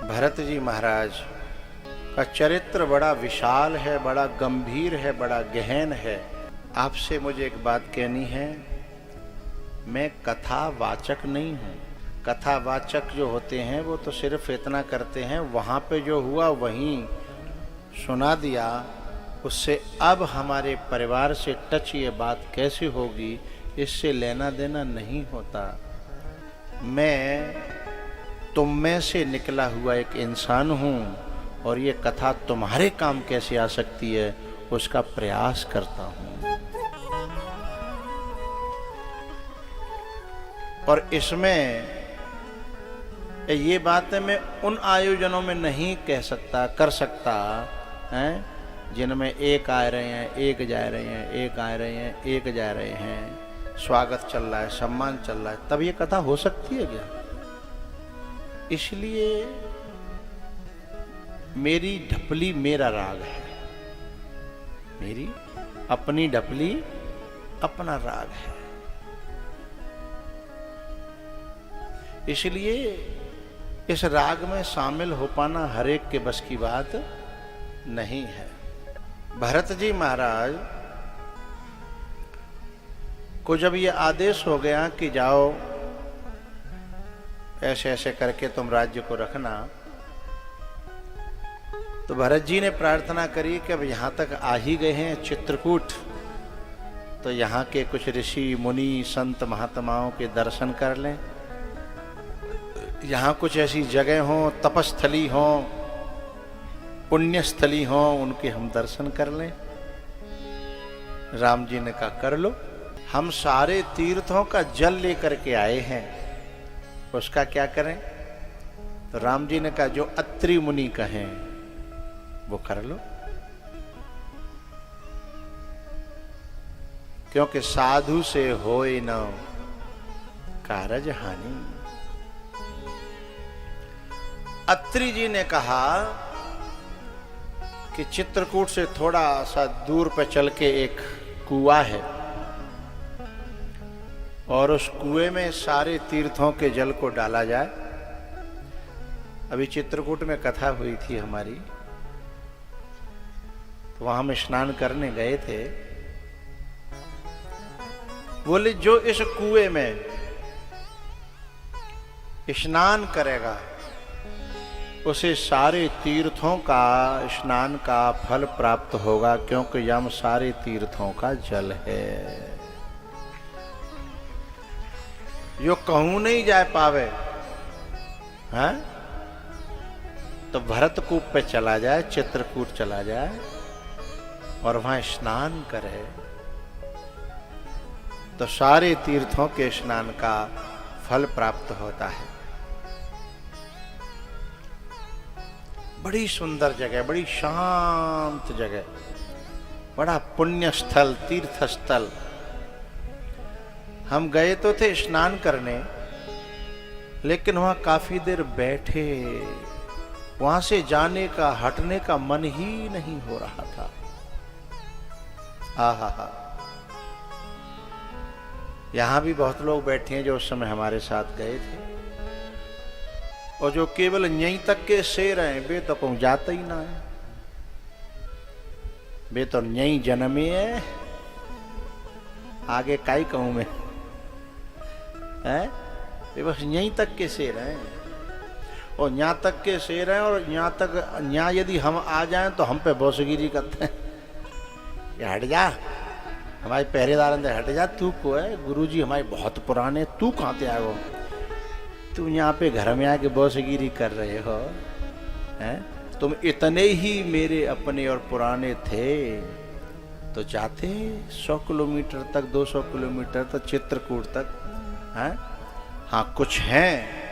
भरत जी महाराज का चरित्र बड़ा विशाल है, बड़ा गंभीर है, बड़ा गहन है। आपसे मुझे एक बात कहनी है, मैं कथावाचक नहीं हूँ। कथावाचक जो होते हैं वो तो सिर्फ इतना करते हैं, वहाँ पे जो हुआ वहीं सुना दिया। उससे अब हमारे परिवार से टच ये बात कैसी होगी, इससे लेना देना नहीं होता। मैं तुम में से निकला हुआ एक इंसान हूँ और ये कथा तुम्हारे काम कैसे आ सकती है उसका प्रयास करता हूँ। और इसमें ये बातें मैं उन आयोजनों में नहीं कह सकता, कर सकता हैं जिनमें एक आ रहे हैं, एक जा रहे हैं, एक आ रहे हैं, एक जा रहे हैं, स्वागत चल रहा है, सम्मान चल रहा है, तब ये कथा हो सकती है क्या? इसलिए मेरी ढपली मेरा राग है, मेरी अपनी ढपली अपना राग है। इसलिए इस राग में शामिल हो पाना हर एक के बस की बात नहीं है। भरत जी महाराज को जब ये आदेश हो गया कि जाओ ऐसे ऐसे करके तुम राज्य को रखना, तो भरत जी ने प्रार्थना करी कि अब यहाँ तक आ ही गए हैं चित्रकूट, तो यहाँ के कुछ ऋषि मुनि संत महात्माओं के दर्शन कर लें। यहाँ कुछ ऐसी जगह हों, तपस्थली हों, पुण्यस्थली हों, उनके हम दर्शन कर लें। राम जी ने कहा कर लो, हम सारे तीर्थों का जल लेकर के आए हैं, उसका क्या करें? तो राम जी ने कहा जो अत्रि मुनि कहें वो कर लो, क्योंकि साधु से होए न कारज हानि। अत्रि जी ने कहा कि चित्रकूट से थोड़ा सा दूर पे चल के एक कुआं है और उस कुएं में सारे तीर्थों के जल को डाला जाए। अभी चित्रकूट में कथा हुई थी हमारी, तो वहां हम स्नान करने गए थे। बोले जो इस कुएं में स्नान करेगा उसे सारे तीर्थों का स्नान का फल प्राप्त होगा, क्योंकि यम सारे तीर्थों का जल है। जो कहूं नहीं जा पावे हैं, तो भरतकूप पे चला जाए, चित्रकूट चला जाए और वहां स्नान करे, तो सारे तीर्थों के स्नान का फल प्राप्त होता है। बड़ी सुंदर जगह, बड़ी शांत जगह, बड़ा पुण्य स्थल, तीर्थ स्थल। हम गए तो थे स्नान करने, लेकिन वहां काफी देर बैठे, वहां से जाने का, हटने का मन ही नहीं हो रहा था। आहा, यहां भी बहुत लोग बैठे हैं जो उस समय हमारे साथ गए थे, और जो केवल यहीं तक के शेर हैं, वे तो कहूं जाते ही ना है, वे तो यहीं जन्मे है, आगे काई कहूं मैं है? वे बस यहीं तक के शेर हैं, और यहाँ तक के शेर हैं, और यहाँ यदि हम आ जाएं तो हम पे बोसगिरी करते हैं, ये हट जा, हमारे पहरेदार अंदर हट जा, तू को है? गुरुजी हमारे बहुत पुराने, तू कहाँ से आए हो? तुम यहाँ पे घर में आके बोसगिरी कर रहे हो हैं? तुम इतने ही मेरे अपने और पुराने थे तो जाते 100 किलोमीटर तक, 200 किलोमीटर तक, चित्रकूट तक हैं? हाँ, कुछ हैं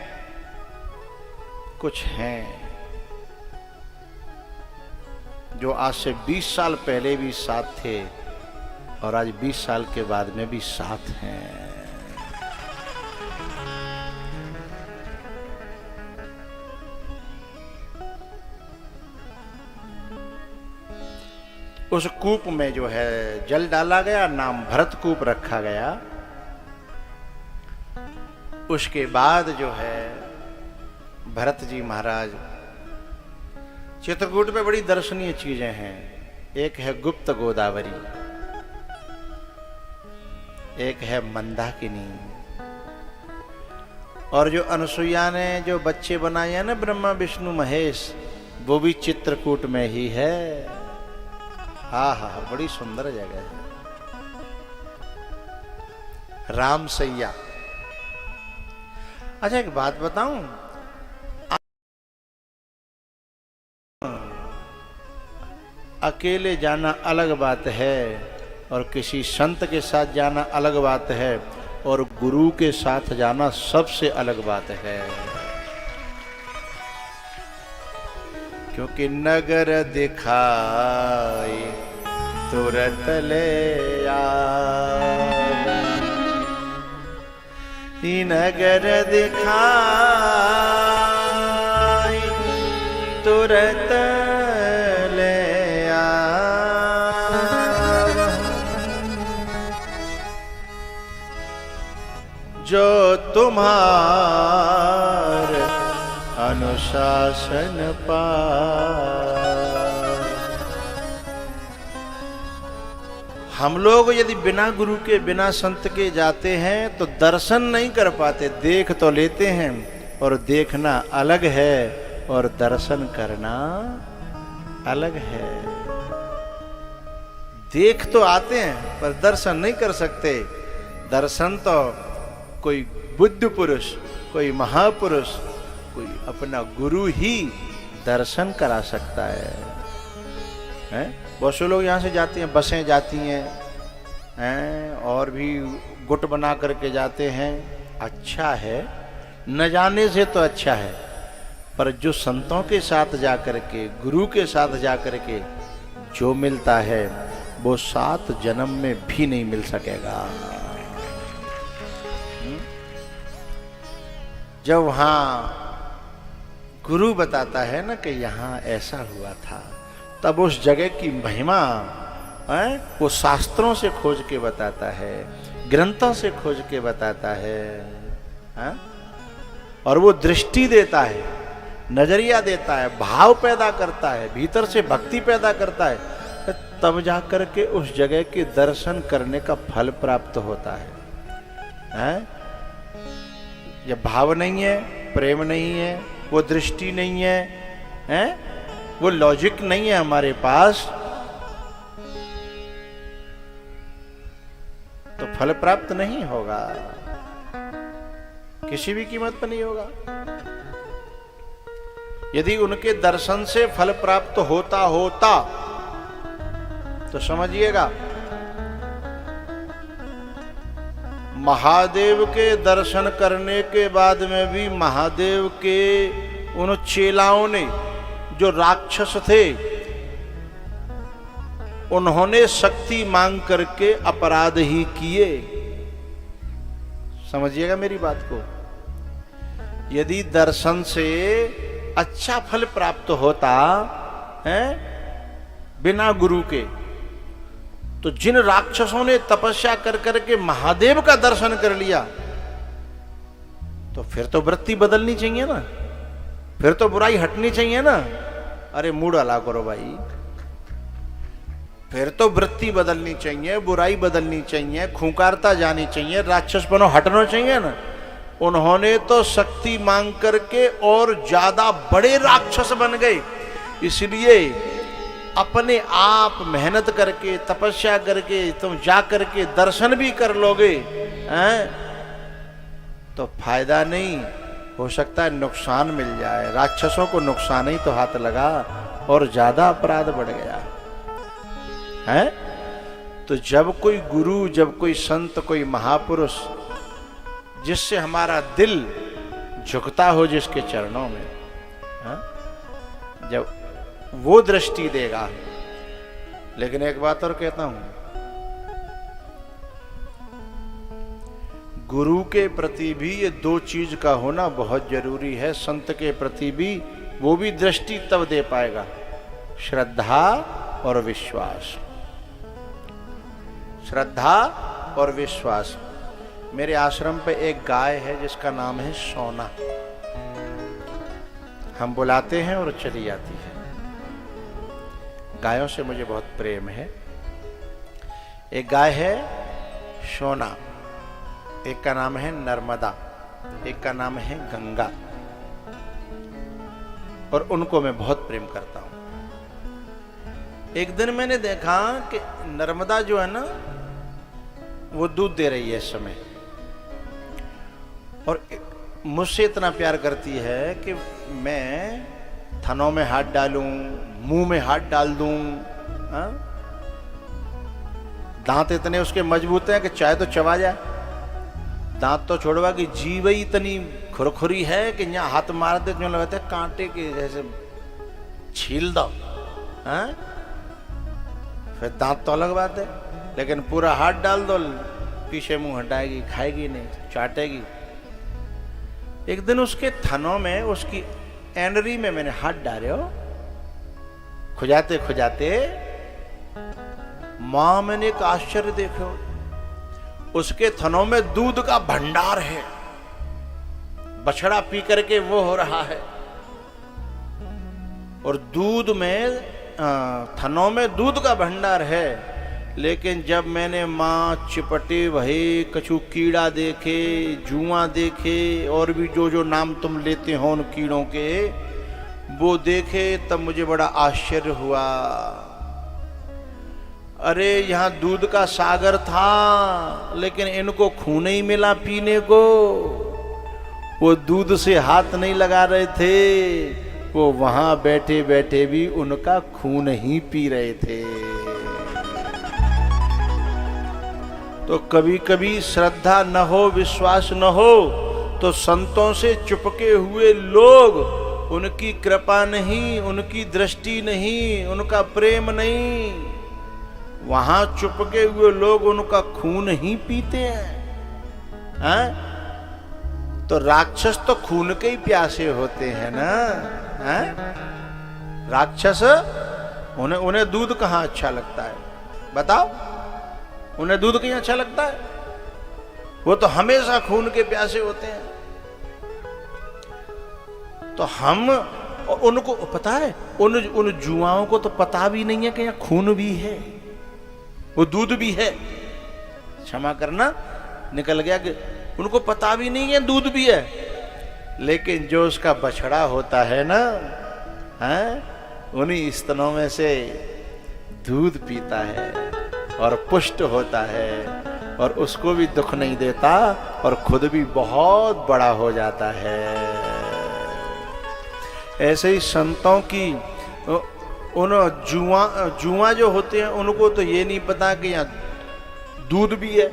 जो आज से 20 साल पहले भी साथ थे और आज 20 साल के बाद में भी साथ हैं। उस कूप में जो है जल डाला गया, नाम भरतकूप रखा गया। उसके बाद जो है भरत जी महाराज चित्रकूट में बड़ी दर्शनीय चीजें हैं। एक है गुप्त गोदावरी, एक है मंदाकिनी, और जो अनसुईया ने जो बच्चे बनाए हैं ना ब्रह्मा विष्णु महेश, वो भी चित्रकूट में ही है। हा हा, बड़ी सुंदर जगह है। रामसैया। अच्छा एक बात बताऊं, अकेले जाना अलग बात है और किसी संत के साथ जाना अलग बात है, और गुरु के साथ जाना सबसे अलग बात है। क्योंकि नगर दिखाई तुरंत ले आवे, नगर दिखाई तुरंत ले आवे, जो तुम्हार अनुशासन पाए। हम लोग यदि बिना गुरु के बिना संत के जाते हैं तो दर्शन नहीं कर पाते। देख तो लेते हैं, और देखना अलग है और दर्शन करना अलग है। देख तो आते हैं पर दर्शन नहीं कर सकते। दर्शन तो कोई बुद्ध पुरुष, कोई महापुरुष, कोई अपना गुरु ही दर्शन करा सकता है? बहुत से लोग यहाँ से जाते हैं, बसें जाती हैं, और भी गुट बना करके जाते हैं। अच्छा है, न जाने से तो अच्छा है, पर जो संतों के साथ जा करके, गुरु के साथ जा करके जो मिलता है वो 7 जन्म में भी नहीं मिल सकेगा। जब वहाँ गुरु बताता है ना कि यहाँ ऐसा हुआ था, तब उस जगह की महिमा वो शास्त्रों से खोज के बताता है, ग्रंथों से खोज के बताता है, और वो दृष्टि देता है, नजरिया देता है, भाव पैदा करता है, भीतर से भक्ति पैदा करता है। तब जाकर के उस जगह के दर्शन करने का फल प्राप्त होता है। जब भाव नहीं है, प्रेम नहीं है, वो दृष्टि नहीं है, वो लॉजिक नहीं है हमारे पास, तो फल प्राप्त नहीं होगा, किसी भी कीमत पर नहीं होगा। यदि उनके दर्शन से फल प्राप्त होता तो समझिएगा, महादेव के दर्शन करने के बाद में भी महादेव के उन चेलाओं ने, जो राक्षस थे, उन्होंने शक्ति मांग करके अपराध ही किए। समझिएगा मेरी बात को। यदि दर्शन से अच्छा फल प्राप्त होता है बिना गुरु के, तो जिन राक्षसों ने तपस्या कर करके महादेव का दर्शन कर लिया, तो फिर तो वृत्ति बदलनी चाहिए ना, फिर तो बुराई हटनी चाहिए ना। अरे मूड अला करो भाई, फिर तो वृत्ति बदलनी चाहिए, बुराई बदलनी चाहिए, खूंकारता जानी चाहिए, राक्षसपनो हटना चाहिए ना। उन्होंने तो शक्ति मांग करके और ज्यादा बड़े राक्षस बन गए। इसलिए अपने आप मेहनत करके, तपस्या करके तुम जा करके दर्शन भी कर लोगे तो फायदा नहीं, हो सकता है नुकसान मिल जाए। राक्षसों को नुकसान ही तो हाथ लगा और ज्यादा अपराध बढ़ गया है। तो जब कोई गुरु, जब कोई संत, कोई महापुरुष, जिससे हमारा दिल झुकता हो जिसके चरणों में, जब वो दृष्टि देगा। लेकिन एक बात और कहता हूं, गुरु के प्रति भी ये 2 चीज का होना बहुत जरूरी है। संत के प्रति भी, वो भी दृष्टि तब दे पाएगा, श्रद्धा और विश्वास। श्रद्धा और विश्वास। मेरे आश्रम पे एक गाय है जिसका नाम है सोना। हम बुलाते हैं और चली आती है। गायों से मुझे बहुत प्रेम है। एक गाय है सोना, एक का नाम है नर्मदा, एक का नाम है गंगा, और उनको मैं बहुत प्रेम करता हूं। एक दिन मैंने देखा कि नर्मदा जो है ना, वो दूध दे रही है इस समय, और मुझसे इतना प्यार करती है कि मैं थनों में हाथ डालूं, मुंह में हाथ डाल दूं। दांत इतने उसके मजबूत हैं कि चाहे तो चबा जाए। दांत तो छोड़वा की जीव ही इतनी खुरखुरी है कि यहाँ हाथ मार दे जो लगते कांटे के जैसे छील दो। फिर दांत तो अलग बात है, लेकिन पूरा हाथ डाल दो, पीछे मुंह हटाएगी, खाएगी नहीं, चाटेगी। एक दिन उसके थनों में, उसकी एंडरी में मैंने हाथ डाले हो, खुजाते खुजाते मां, मैंने एक आश्चर्य देखो, उसके थनों में दूध का भंडार है। बछड़ा पी करके वो हो रहा है, और दूध में, थनों में दूध का भंडार है। लेकिन जब मैंने मां चिपटे वही कछु कीड़ा देखे, जुआ देखे, और भी जो जो नाम तुम लेते हो उन कीड़ों के, वो देखे, तब मुझे बड़ा आश्चर्य हुआ। अरे यहाँ दूध का सागर था, लेकिन इनको खून ही मिला पीने को। वो दूध से हाथ नहीं लगा रहे थे, वो वहां बैठे बैठे भी उनका खून ही पी रहे थे। तो कभी कभी श्रद्धा न हो, विश्वास न हो, तो संतों से चुपके हुए लोग, उनकी कृपा नहीं, उनकी दृष्टि नहीं, उनका प्रेम नहीं, वहां चुपके हुए लोग उनका खून ही पीते हैं। तो राक्षस तो खून के ही प्यासे होते हैं ना। राक्षस, उन्हें दूध कहाँ अच्छा लगता है बताओ? उन्हें दूध कहीं अच्छा लगता है? वो तो हमेशा खून के प्यासे होते हैं। तो हम, उनको पता है, उन जुआओं को तो पता भी नहीं है कि यहाँ खून भी है, वो दूध भी है। क्षमा करना, निकल गया कि उनको पता भी नहीं है दूध भी है। लेकिन जो उसका बछड़ा होता है ना, उन्हीं स्तनों में से दूध पीता है और पुष्ट होता है, और उसको भी दुख नहीं देता, और खुद भी बहुत बड़ा हो जाता है। ऐसे ही संतों की, उन जुआ जो होते हैं, उनको तो ये नहीं पता कि यहाँ दूध भी है,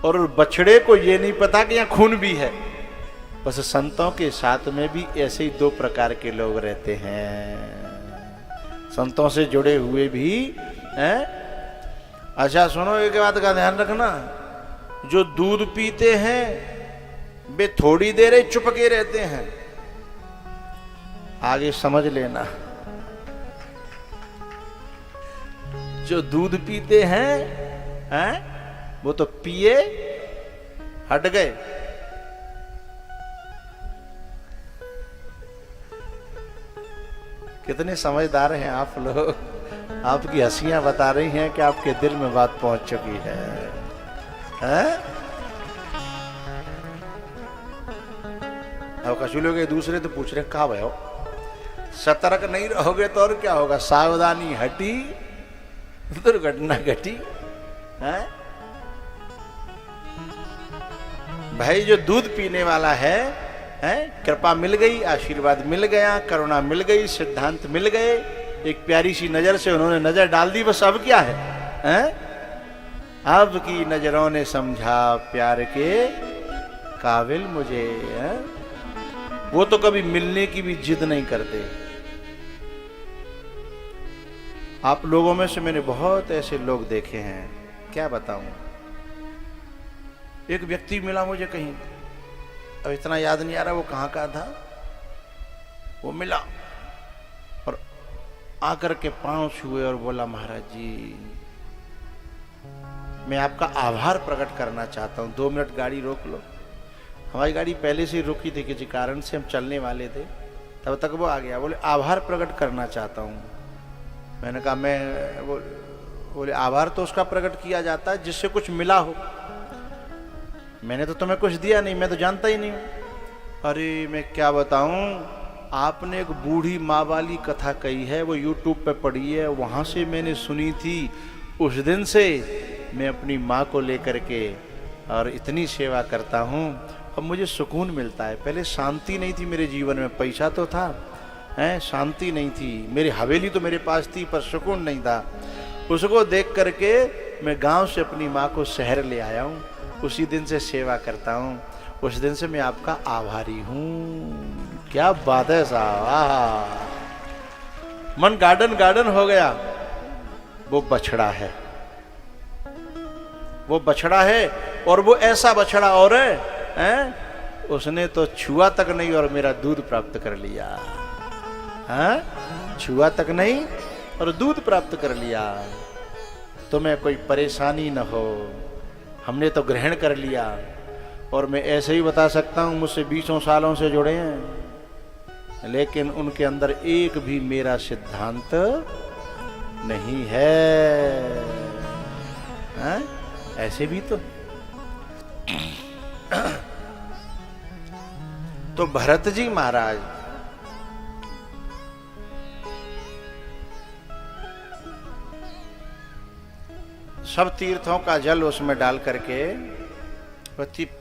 और बछड़े को ये नहीं पता कि यहाँ खून भी है। बस संतों के साथ में भी ऐसे ही दो प्रकार के लोग रहते हैं, संतों से जुड़े हुए भी हैं। अच्छा सुनो, एक बात का ध्यान रखना, जो दूध पीते हैं वे थोड़ी देर चुपके रहते हैं, आगे समझ लेना। जो दूध पीते हैं, वो तो पिए हट गए। कितने समझदार हैं आप लोग। आपकी हंसियां बता रही हैं कि आपके दिल में बात पहुंच चुकी है, अब कछु लोग एक दूसरे तो पूछ रहे कहा भाई हो, सतर्क नहीं रहोगे तो और क्या होगा, सावधानी हटी दुर्घटना घटी। भाई जो दूध पीने वाला है, कृपा मिल गई, आशीर्वाद मिल गया, करुणा मिल गई, सिद्धांत मिल गए, एक प्यारी सी नजर से उन्होंने नजर डाल दी, बस अब क्या है? अब की नजरों ने समझा प्यार के काबिल मुझे। वो तो कभी मिलने की भी जिद नहीं करते। आप लोगों में से मैंने बहुत ऐसे लोग देखे हैं, क्या बताऊं। एक व्यक्ति मिला मुझे कहीं, अब इतना याद नहीं आ रहा वो कहाँ का था। वो मिला और आकर के पांव छुए और बोला, महाराज जी मैं आपका आभार प्रकट करना चाहता हूँ, 2 मिनट गाड़ी रोक लो। हमारी गाड़ी पहले से रुकी थी, किसी कारण से हम चलने वाले थे, तब तक वो आ गया। बोले आभार प्रकट करना चाहता हूँ। मैंने कहा मैं बोले आभार तो उसका प्रकट किया जाता है जिससे कुछ मिला हो। मैंने तो तुम्हें कुछ दिया नहीं, मैं तो जानता ही नहीं हूं। अरे मैं क्या बताऊं, आपने एक बूढ़ी माँ वाली कथा कही है, वो यूट्यूब पे पड़ी है, वहां से मैंने सुनी थी। उस दिन से मैं अपनी माँ को लेकर के और इतनी सेवा करता हूँ, अब मुझे सुकून मिलता है। पहले शांति नहीं थी मेरे जीवन में, पैसा तो था हैं, शांति नहीं थी। मेरी हवेली तो मेरे पास थी पर सुकून नहीं था। उसको देख करके मैं गांव से अपनी माँ को शहर ले आया हूँ, उसी दिन से सेवा करता हूँ। उस दिन से मैं आपका आभारी हूँ। क्या बात है साहब, मन गार्डन गार्डन हो गया। वो बछड़ा है, वो बछड़ा है, और वो ऐसा बछड़ा और है, उसने तो छुआ तक नहीं और मेरा दूध प्राप्त कर लिया। हाँ, छुआ तक नहीं और दूध प्राप्त कर लिया। तुम्हें कोई परेशानी न हो, हमने तो ग्रहण कर लिया। और मैं ऐसे ही बता सकता हूं, मुझसे 20 सालों से जुड़े हैं, लेकिन उनके अंदर एक भी मेरा सिद्धांत नहीं है। हाँ? ऐसे भी तो भरत जी महाराज सब तीर्थों का जल उसमें डाल करके,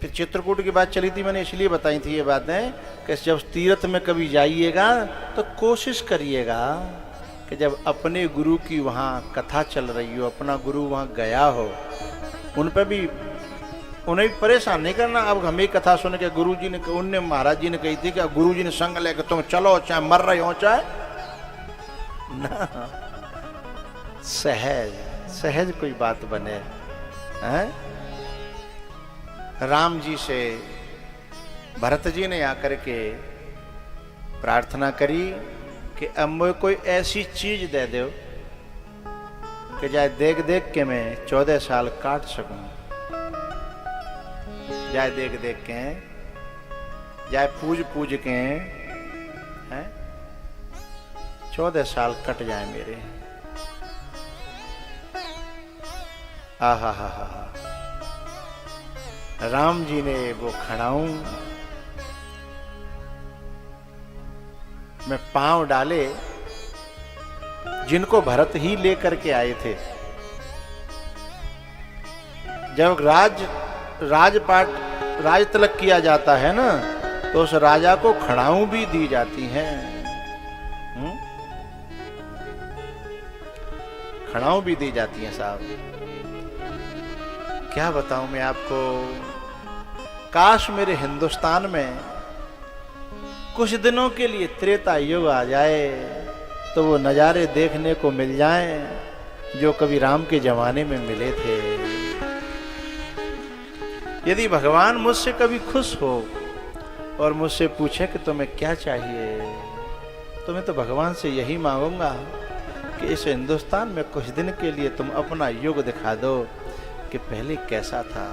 चित्रकूट की बात चली थी, मैंने इसलिए बताई थी ये बातें कि जब तीर्थ में कभी जाइएगा तो कोशिश करिएगा कि जब अपने गुरु की वहाँ कथा चल रही हो, अपना गुरु वहाँ गया हो, उन पर भी उन्हें भी परेशान नहीं करना। अब हमें कथा सुन के गुरु जी ने, उनने महाराज जी ने कही थी कि गुरु जी ने संग लेकर तुम चलो, चाहे मर रहे हो चाहे ना, सहज सहज कोई बात बने। हैं? राम जी से भरत जी ने आकर के प्रार्थना करी कि अब मुझे कोई ऐसी चीज दे दो कि जाए देख देख के मैं 14 साल काट सकूं, जाए देख देख के, जाए पूज पूज के, हैं 14 साल कट जाए मेरे। आहा हा हा। राम जी ने वो खड़ाऊं में पांव डाले जिनको भरत ही लेकर के आए थे। जब राजपाट राज तिलक किया जाता है ना, तो उस राजा को खड़ाऊं भी दी जाती हैं। खड़ाऊं भी दी जाती हैं साहब। क्या बताऊं मैं आपको, काश मेरे हिंदुस्तान में कुछ दिनों के लिए त्रेता युग आ जाए तो वो नजारे देखने को मिल जाएं जो कभी राम के जमाने में मिले थे। यदि भगवान मुझसे कभी खुश हो और मुझसे पूछे कि तुम्हें क्या चाहिए, तो मैं तो भगवान से यही मांगूंगा कि इस हिंदुस्तान में कुछ दिन के लिए तुम अपना युग दिखा दो कि पहले कैसा था।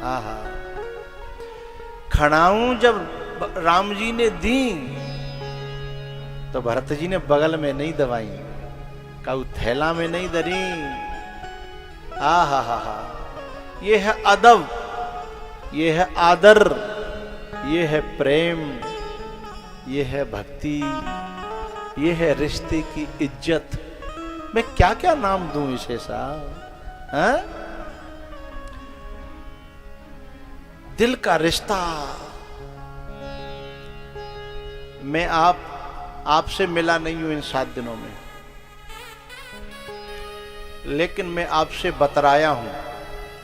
आहा, खड़ाऊं जब राम जी ने दी तो भरत जी ने बगल में नहीं दबाई, काऊ थैला में नहीं धरी। आहा हा हा, ये है अदब, ये है आदर, ये है प्रेम, ये है भक्ति, ये है रिश्ते की इज्जत। मैं क्या क्या नाम दूं इसे साहब। हैं? दिल का रिश्ता। मैं आपसे मिला नहीं हूं इन 7 दिनों में, लेकिन मैं आपसे बतराया हूं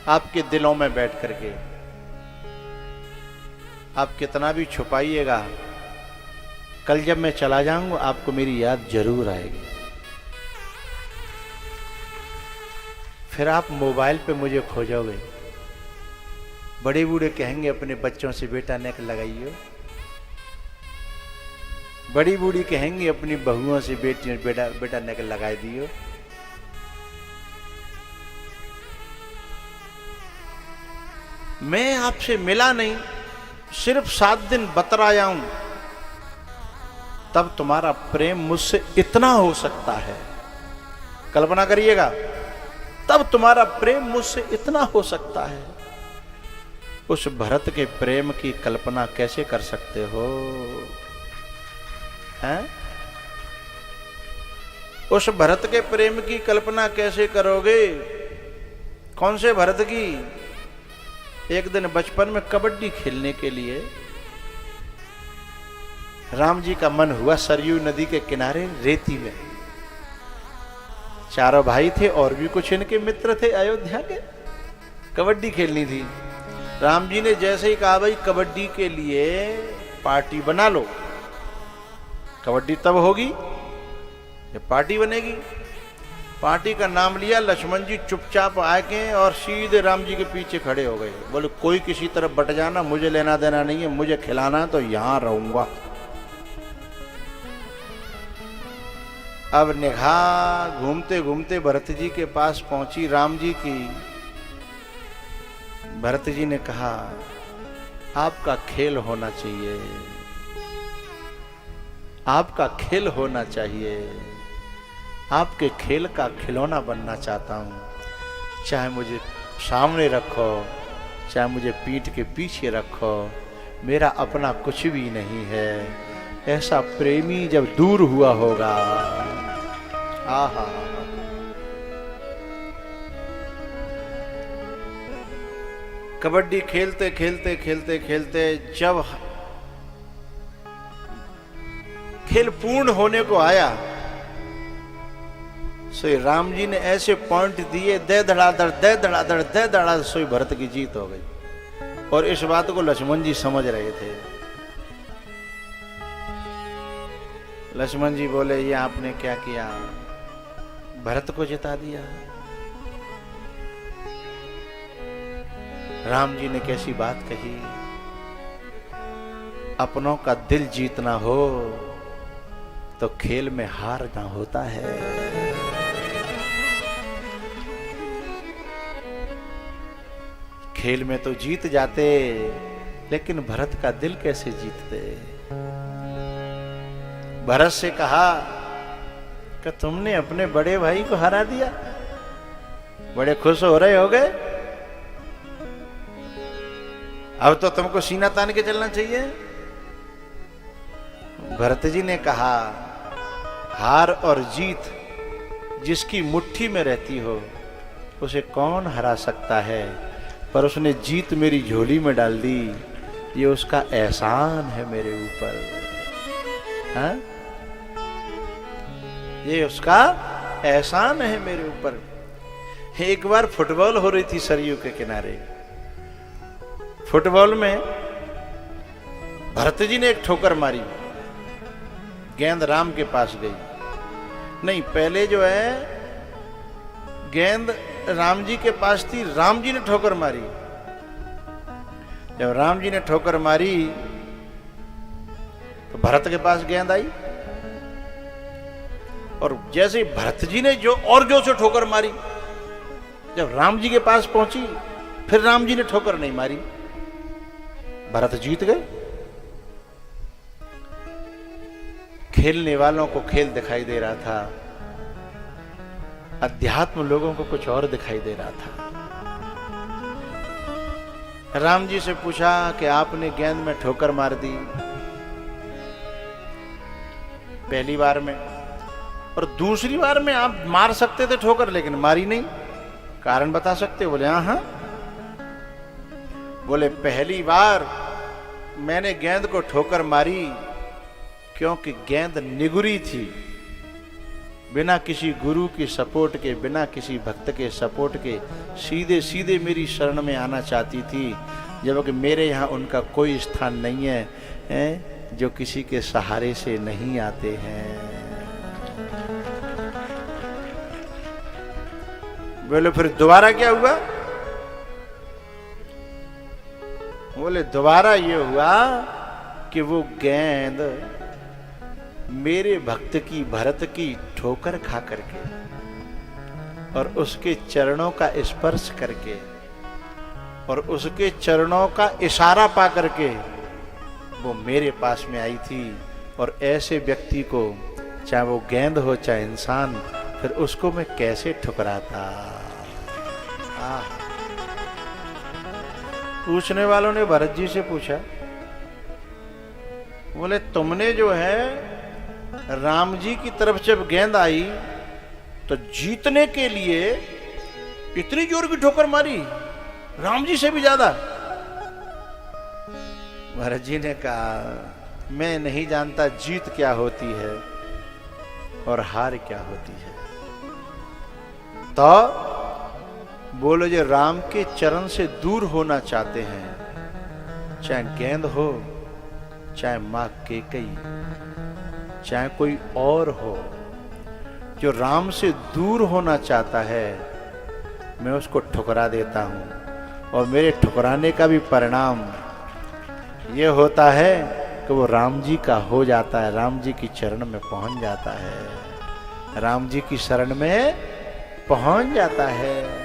आपके दिलों में बैठ करके। आप कितना भी छुपाइएगा, कल जब मैं चला जाऊंगा आपको मेरी याद जरूर आएगी। फिर आप मोबाइल पे मुझे खोजोगे, बड़े बूढ़े कहेंगे अपने बच्चों से बेटा नेक लगाइयो, बड़ी बूढ़ी कहेंगी अपनी बहुओं से बेटा नेक लगा दियो। मैं आपसे मिला नहीं, सिर्फ 7 दिन बतराया हूं, तब तुम्हारा प्रेम मुझसे इतना हो सकता है। कल्पना करिएगा, तब तुम्हारा प्रेम मुझसे इतना हो सकता है। उस भरत के प्रेम की कल्पना कैसे कर सकते हो? हैं? उस भरत के प्रेम की कल्पना कैसे करोगे? कौन से भरत की? एक दिन बचपन में कबड्डी खेलने के लिए राम जी का मन हुआ सरयू नदी के किनारे रेती में। चारों भाई थे और भी कुछ इनके मित्र थे अयोध्या के, कबड्डी खेलनी थी। राम जी ने जैसे ही कहा भाई कबड्डी के लिए पार्टी बना लो, कबड्डी तब होगी जब पार्टी बनेगी। पार्टी का नाम लिया, लक्ष्मण जी चुपचाप आके और सीधे राम जी के पीछे खड़े हो गए। बोले कोई किसी तरफ बट जाना, मुझे लेना देना नहीं है, मुझे खिलाना तो यहां रहूंगा। अब निगाह घूमते घूमते भरत जी के पास पहुंची राम जी की। भरत जी ने कहा आपका खेल होना चाहिए, आपका खेल होना चाहिए, आपके खेल का खिलौना बनना चाहता हूं। चाहे मुझे सामने रखो, चाहे मुझे पीठ के पीछे रखो, मेरा अपना कुछ भी नहीं है। ऐसा प्रेमी जब दूर हुआ होगा। आहा, कबड्डी खेलते खेलते खेलते खेलते जब खेल पूर्ण होने को आया, सो राम जी ने ऐसे पॉइंट दिए, दे धड़ाधड़ दे धड़ाधड़ दे धड़ाधड़, सोई भरत की जीत हो गई। और इस बात को लक्ष्मण जी समझ रहे थे। लक्ष्मण जी बोले ये आपने क्या किया? भरत को जिता दिया। राम जी ने कैसी बात कही, अपनों का दिल जीतना हो तो खेल में हारना होता है। खेल में तो जीत जाते, लेकिन भरत का दिल कैसे जीतते? भरत से कहा कि तुमने अपने बड़े भाई को हरा दिया, बड़े खुश हो रहे होगे, अब तो तुमको सीना तान के चलना चाहिए। भरत जी ने कहा हार और जीत जिसकी मुट्ठी में रहती हो उसे कौन हरा सकता है, पर उसने जीत मेरी झोली में डाल दी, ये उसका एहसान है मेरे ऊपर। हाँ? ये उसका एहसान है मेरे ऊपर। एक बार फुटबॉल हो रही थी सरयू के किनारे। फुटबॉल में भरत जी ने एक ठोकर मारी, गेंद राम के पास गई। नहीं, पहले जो है गेंद राम जी के पास थी, राम जी ने ठोकर मारी। जब राम जी ने ठोकर मारी तो भरत के पास गेंद आई, और जैसे भरत जी ने जो और जोर से ठोकर मारी, जब राम जी के पास पहुंची फिर राम जी ने ठोकर नहीं मारी, भरत जीत गए। खेलने वालों को खेल दिखाई दे रहा था, अध्यात्म लोगों को कुछ और दिखाई दे रहा था। राम जी से पूछा कि आपने गेंद में ठोकर मार दी पहली बार में, और दूसरी बार में आप मार सकते थे ठोकर, लेकिन मारी नहीं, कारण बता सकते? बोले हाँ। बोले पहली बार मैंने गेंद को ठोकर मारी क्योंकि गेंद निगुरी थी, बिना किसी गुरु की सपोर्ट के, बिना किसी भक्त के सपोर्ट के सीधे सीधे मेरी शरण में आना चाहती थी, जबकि मेरे यहाँ उनका कोई स्थान नहीं है, जो किसी के सहारे से नहीं आते हैं। बोले फिर दोबारा क्या हुआ? बोले दोबारा ये हुआ कि वो गेंद मेरे भक्त की, भरत की ठोकर खा करके और उसके चरणों का स्पर्श करके और उसके चरणों का इशारा पा करके वो मेरे पास में आई थी। और ऐसे व्यक्ति को, चाहे वो गेंद हो चाहे इंसान, फिर उसको मैं कैसे ठुकराता। पूछने वालों ने भरत जी से पूछा, बोले तुमने जो है राम जी की तरफ जब गेंद आई तो जीतने के लिए इतनी जोर की ठोकर मारी, राम जी से भी ज्यादा। भरत जी ने कहा मैं नहीं जानता जीत क्या होती है और हार क्या होती है। तो बोलो जो राम के चरण से दूर होना चाहते हैं, चाहे गेंद हो, चाहे मां कैकेयी, चाहे कोई और हो, जो राम से दूर होना चाहता है मैं उसको ठुकरा देता हूं। और मेरे ठुकराने का भी परिणाम ये होता है कि वो राम जी का हो जाता है, राम जी की चरण में पहुंच जाता है, राम जी की शरण में पहुंच जाता है।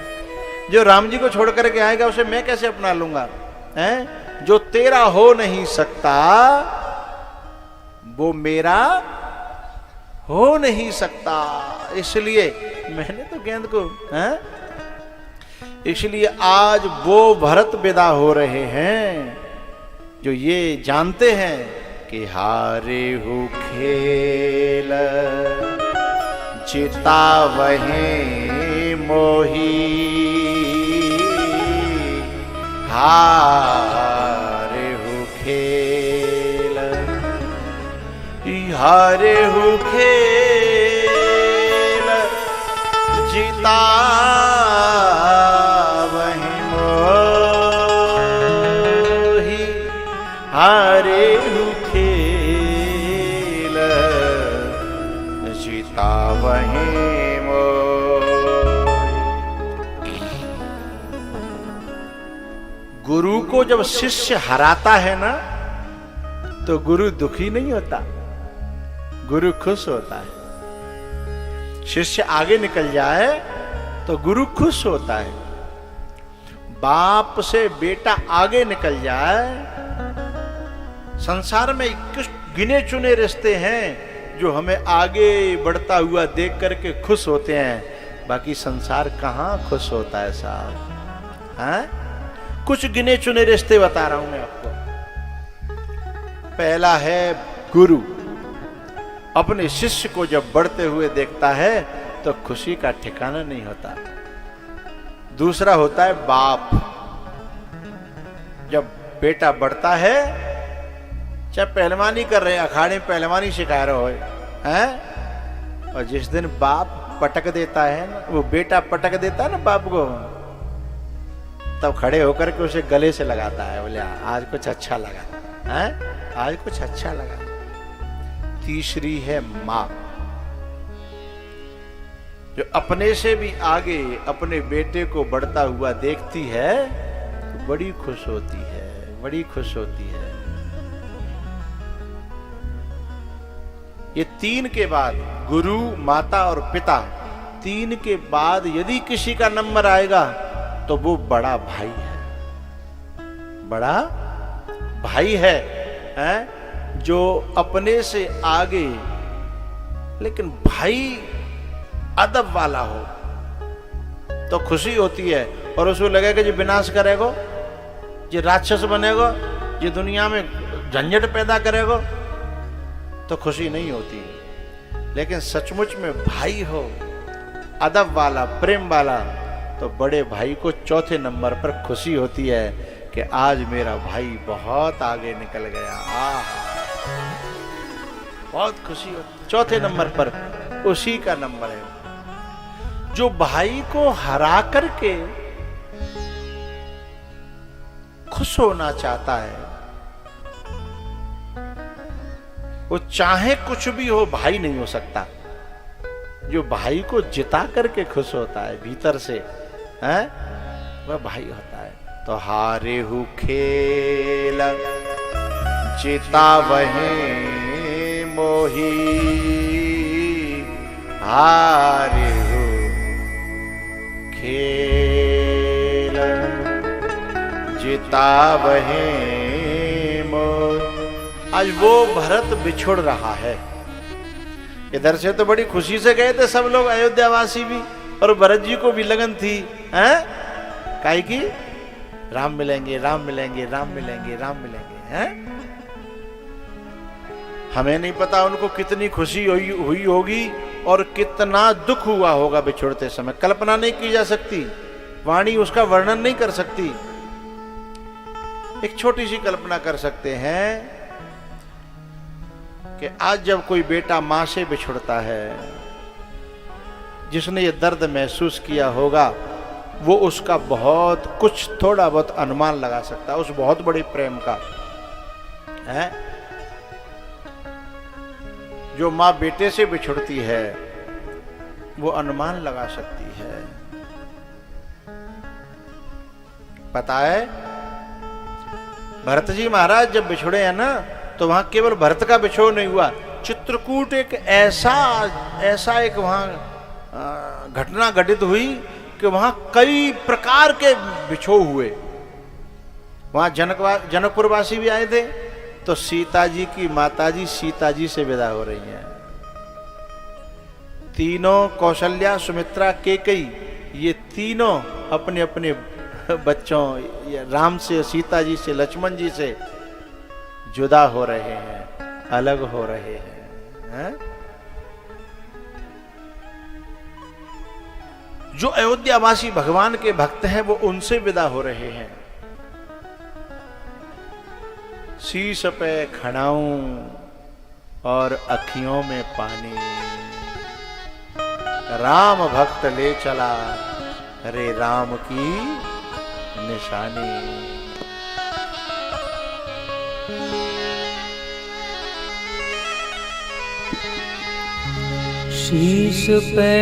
जो राम जी को छोड़ करके आएगा उसे मैं कैसे अपना लूंगा, हैं? जो तेरा हो नहीं सकता वो मेरा हो नहीं सकता। इसलिए मैंने तो गेंद को, हैं? इसलिए आज वो भरत विदा हो रहे हैं जो ये जानते हैं कि हारे हो खेल चिता वहीं मोही, हारे हो खेल, हारे हो खेल चिता वहीं मोही, हारे हो खेल चिता वहीं मोही। गुरु को जब शिष्य हराता है ना तो गुरु दुखी नहीं होता, गुरु खुश होता है। शिष्य आगे निकल जाए तो गुरु खुश होता है। बाप से बेटा आगे निकल जाए, संसार में कुछ गिने चुने रिश्ते हैं जो हमें आगे बढ़ता हुआ देख करके खुश होते हैं, बाकी संसार कहां खुश होता है साहब, हैं? कुछ गिने चुने रिश्ते बता रहा हूं मैं आपको। पहला है गुरु, अपने शिष्य को जब बढ़ते हुए देखता है तो खुशी का ठिकाना नहीं होता। दूसरा होता है बाप, जब बेटा बढ़ता है, चाहे पहलवानी कर रहे हैं, अखाड़े में पहलवानी सिखा रहे हो, हैं? और जिस दिन बाप पटक देता है ना, वो बेटा पटक देता है ना बाप को, तब खड़े होकर के उसे गले से लगाता है, बोले आज कुछ अच्छा लगा, हैं? आज कुछ अच्छा लगा। तीसरी है मां, जो अपने से भी आगे अपने बेटे को बढ़ता हुआ देखती है तो बड़ी खुश होती है, बड़ी खुश होती है। ये तीन के बाद गुरु, माता और पिता, तीन के बाद यदि किसी का नंबर आएगा तो वो बड़ा भाई है, बड़ा भाई है, हैं? जो अपने से आगे लेकिन भाई अदब वाला हो तो खुशी होती है, और उसको लगेगा जो विनाश करेगा, जो राक्षस बनेगा, जो दुनिया में झंझट पैदा करेगा तो खुशी नहीं होती। लेकिन सचमुच में भाई हो, अदब वाला, प्रेम वाला, तो बड़े भाई को चौथे नंबर पर खुशी होती है कि आज मेरा भाई बहुत आगे निकल गया। बहुत खुशी होती। चौथे नंबर पर उसी का नंबर है। जो भाई को हरा करके खुश होना चाहता है, वो चाहे कुछ भी हो भाई नहीं हो सकता। जो भाई को जिता करके खुश होता है भीतर से, हैं, वह भाई होता है। तो हारे हु खेल जिता वहीं मोही, हारे हु खेल जिता वहीं मोही। आज वो भरत बिछुड़ रहा है। इधर से तो बड़ी खुशी से गए थे सब लोग, अयोध्यावासी भी, और भरत जी को भी लगन थी, हैं, काहे की राम मिलेंगे, राम मिलेंगे, राम मिलेंगे, राम मिलेंगे, हैं। हमें नहीं पता उनको कितनी खुशी हुई होगी और कितना दुख हुआ होगा बिछुड़ते समय, कल्पना नहीं की जा सकती, वाणी उसका वर्णन नहीं कर सकती। एक छोटी सी कल्पना कर सकते हैं कि आज जब कोई बेटा मां से बिछुड़ता है, जिसने ये दर्द महसूस किया होगा, वो उसका बहुत कुछ थोड़ा बहुत अनुमान लगा सकता है उस बहुत बड़े प्रेम का, है। जो मां बेटे से बिछुड़ती है वो अनुमान लगा सकती है। पता है भरत जी महाराज जब बिछुड़े हैं ना, तो वहां केवल भरत का बिछोह नहीं हुआ, चित्रकूट एक ऐसा एक वहां घटना घटित हुई कि वहां कई प्रकार के बिछोह हुए। वहां जनकपुरवासी भी आए थे, तो सीता जी की माताजी सीता जी से विदा हो रही हैं। तीनों कौशल्या, सुमित्रा, केकई, ये तीनों अपने अपने बच्चों राम से, सीता जी से, लक्ष्मण जी से जुदा हो रहे हैं, अलग हो रहे हैं। जो अयोध्यावासी भगवान के भक्त हैं वो उनसे विदा हो रहे हैं। शीश पे खड़ाऊं और अखियों में पानी, राम भक्त ले चला रे राम की निशानी। शीश पे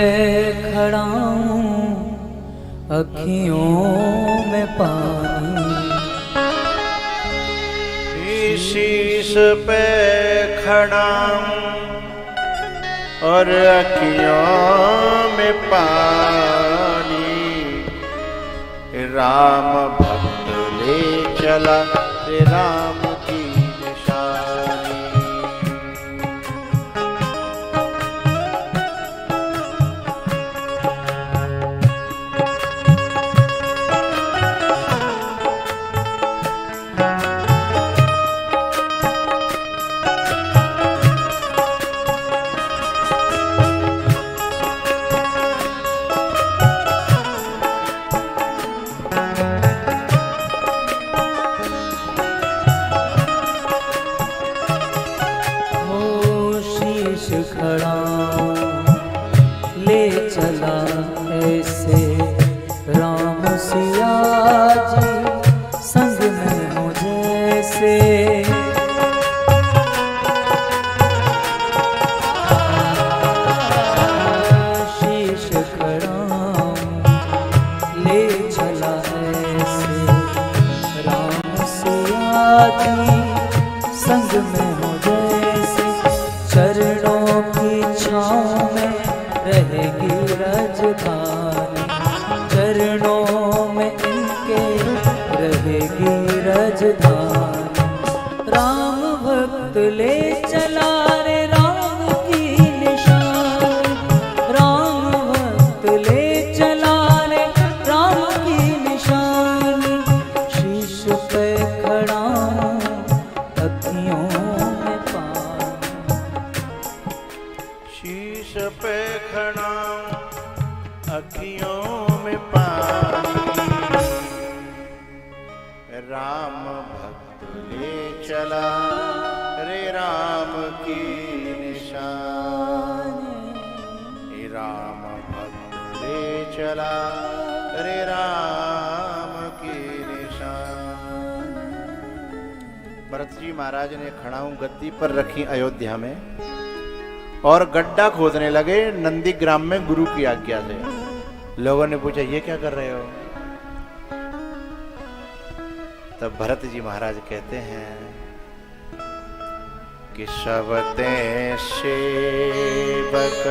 खड़ा हूँ अखियों में पानी, शीश पे खड़ा हूँ और अखियों में पानी, राम भक्त ले चला रे राम की निशानी। खड़ा ले चला ऐसे राम सिया जी संग में हो जैसे। शीश खड़ा ले चला ऐसे राम सिया जी संग में हो जैसे। चरणों की छाँव में रहेगी राजधानी, चरणों में इनके रहेगी राजधानी। राम भक्त ले चला रे राम की निशानी, राम भक्त ले चला रे राम की निशानी। शीश पे खड़ा अखियों में पानी, शीश पे खड़ा अखियों में पानी, राम भक्त ले चला रे राम की निशानी। राम भक्त ले चला रे राम की निशानी। भरत जी महाराज ने खड़ाऊं गद्दी पर रखी अयोध्या में और गड्ढा खोदने लगे नंदीग्राम में गुरु की आज्ञा से। लोगों ने पूछा ये क्या कर रहे हो? तब भरत जी महाराज कहते हैं कि सबते सेवक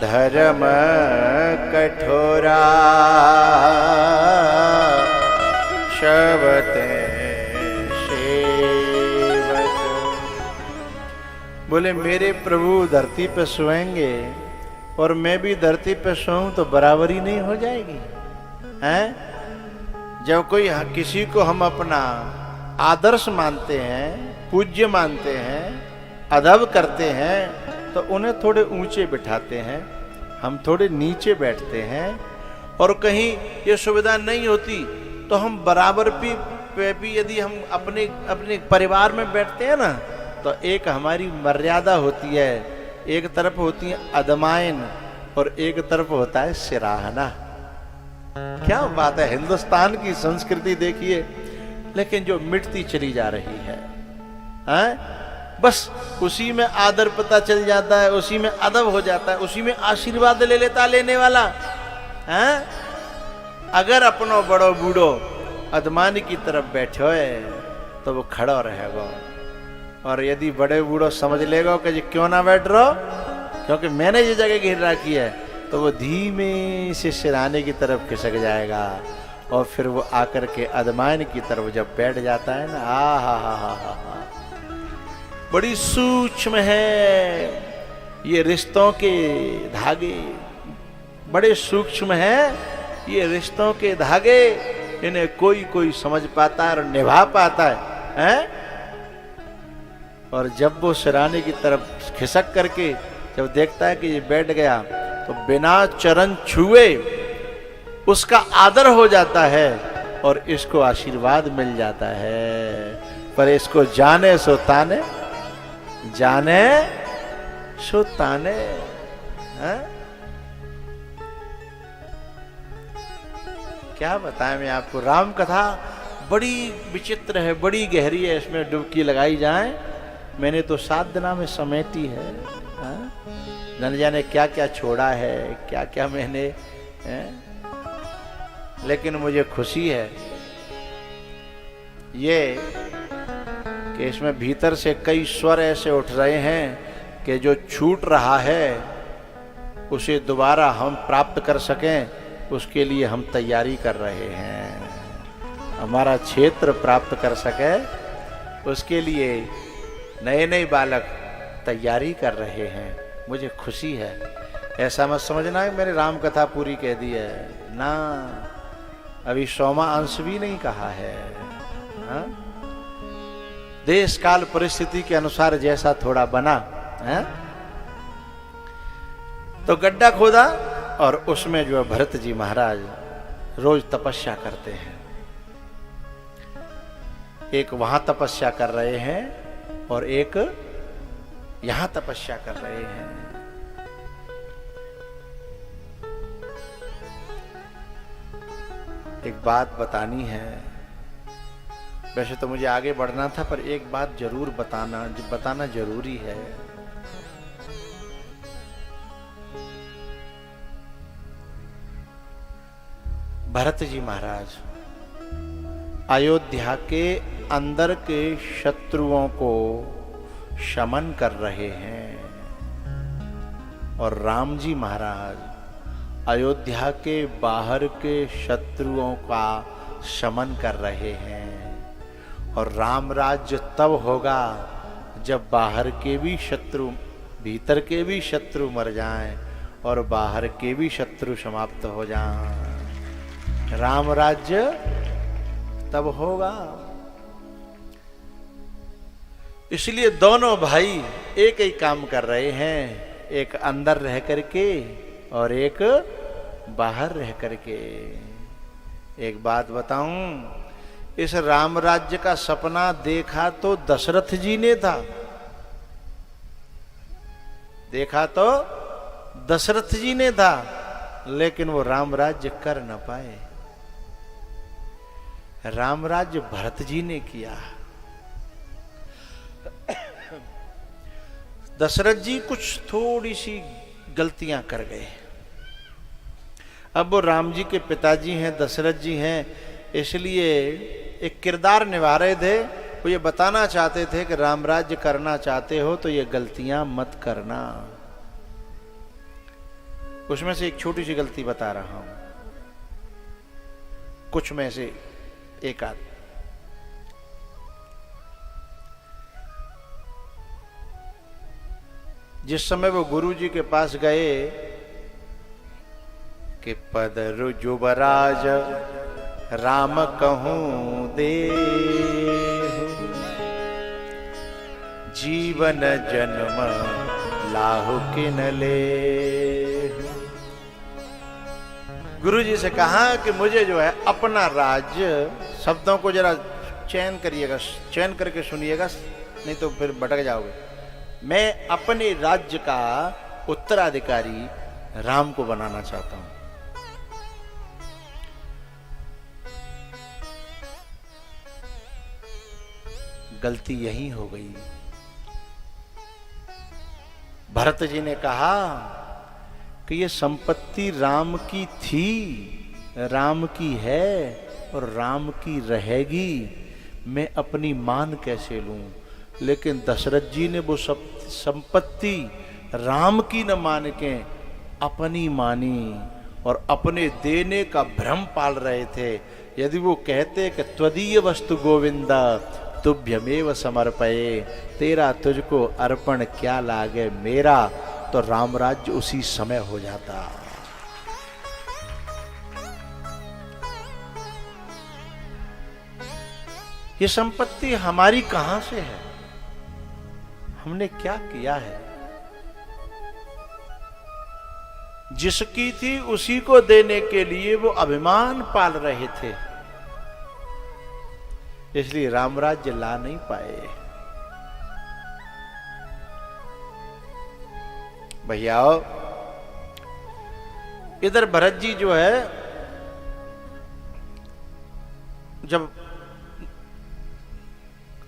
धर्म कठोरा, सबते सेवक। बोले मेरे प्रभु धरती पे सोएंगे और मैं भी धरती पे सोऊं तो बराबरी नहीं हो जाएगी हैं? जब कोई किसी को हम अपना आदर्श मानते हैं, पूज्य मानते हैं, अदब करते हैं, तो उन्हें थोड़े ऊंचे बिठाते हैं, हम थोड़े नीचे बैठते हैं। और कहीं ये सुविधा नहीं होती तो हम बराबर पे भी यदि हम अपने परिवार में बैठते हैं ना, तो एक हमारी मर्यादा होती है, एक तरफ होती है अदमायन और एक तरफ होता है सिराहना। क्या बात है, हिंदुस्तान की संस्कृति देखिए, लेकिन जो मिटती चली जा रही है, बस उसी में आदर पता चल जाता है, उसी में अदब हो जाता है, उसी में आशीर्वाद ले लेता लेने वाला है। अगर अपनो बड़ो बूढ़ो अदमानी की तरफ बैठो है तो वो खड़ो रहेगा, और यदि बड़े बूढ़ो समझ लेगा कि क्यों ना बैठ रहो, क्योंकि मैंने ये जगह घेर रखी है, तो वो धीमे से सिराने की तरफ खिसक जाएगा, और फिर वो आकर के अदमान की तरफ जब बैठ जाता है ना, हा, बड़ी सूक्ष्म है ये रिश्तों के धागे, बड़े सूक्ष्म है ये रिश्तों के धागे। इन्हें कोई कोई समझ पाता है और निभा पाता है? और जब वो सिराने की तरफ खिसक करके जब देखता है कि ये बैठ गया, तो बिना चरण छुए उसका आदर हो जाता है और इसको आशीर्वाद मिल जाता है। पर इसको जाने सो ताने, जाने सो ताने, क्या बताएं मैं आपको। राम कथा बड़ी विचित्र है, बड़ी गहरी है, इसमें डुबकी लगाई जाए मैंने तो 7 दिना में समेटी है। न जाने क्या क्या छोड़ा है, क्या क्या मैंने लेकिन मुझे खुशी है ये कि इसमें भीतर से कई स्वर ऐसे उठ रहे हैं कि जो छूट रहा है उसे दोबारा हम प्राप्त कर सकें, उसके लिए हम तैयारी कर रहे हैं। हमारा क्षेत्र प्राप्त कर सके उसके लिए नए नए बालक तैयारी कर रहे हैं। मुझे खुशी है। ऐसा मत समझना है मैंने राम कथा पूरी कह दी है ना, अभी 100वां अंश भी नहीं कहा है। देश काल परिस्थिति के अनुसार जैसा थोड़ा बना है, तो गड्ढा खोदा और उसमें जो है भरत जी महाराज रोज तपस्या करते हैं। एक वहां तपस्या कर रहे हैं और एक यहां तपस्या कर रहे हैं। एक बात बतानी है, वैसे तो मुझे आगे बढ़ना था, पर एक बात जरूर बताना जरूरी है। भरत जी महाराज अयोध्या के अंदर के शत्रुओं को शमन कर रहे हैं, और राम जी महाराज अयोध्या के बाहर के शत्रुओं का शमन कर रहे हैं। और राम राज्य तब होगा जब बाहर के भी शत्रु, भीतर के भी शत्रु मर जाएं और बाहर के भी शत्रु समाप्त हो जाएं। राम राज्य तब होगा। इसलिए दोनों भाई एक ही काम कर रहे हैं, एक अंदर रह करके और एक बाहर रह करके। एक बात बताऊं, इस राम राज्य का सपना देखा तो दशरथ जी ने था, देखा तो दशरथ जी ने था, लेकिन वो राम राज्य कर न पाए। राम राज्य भरत जी ने किया। दशरथ जी कुछ थोड़ी सी गलतियां कर गए। अब वो राम जी के पिताजी हैं, दशरथ जी हैं, इसलिए एक किरदार निभा रहे थे। वो ये बताना चाहते थे कि राम राज्य करना चाहते हो तो ये गलतियां मत करना। उसमें से एक छोटी सी गलती बता रहा हूं, कुछ में से एक आध। जिस समय वो गुरु जी के पास गए कि पद जुबराज राम कहूं दे, जीवन जन्म लाहु किन ले। गुरु जी से कहा कि मुझे जो है अपना राज्य, शब्दों को जरा चयन करिएगा, चयन करके सुनिएगा, नहीं तो फिर भटक जाओगे। मैं अपने राज्य का उत्तराधिकारी राम को बनाना चाहता हूं। गलती यही हो गई। भरत जी ने कहा कि ये संपत्ति राम की थी, राम की है और राम की रहेगी, मैं अपनी मान कैसे लूं। लेकिन दशरथ जी ने वो सब संपत्ति राम की न मान के अपनी मानी और अपने देने का भ्रम पाल रहे थे। यदि वो कहते कि त्वदीय वस्तु गोविंदा तुभ्यमेव समर्पये, तेरा तुझको अर्पण क्या लागे मेरा, तो रामराज्य उसी समय हो जाता। ये संपत्ति हमारी कहां से है, हमने क्या किया है। जिसकी थी उसी को देने के लिए वो अभिमान पाल रहे थे, इसलिए रामराज्य ला नहीं पाए। भैया इधर भरत जी जो है जब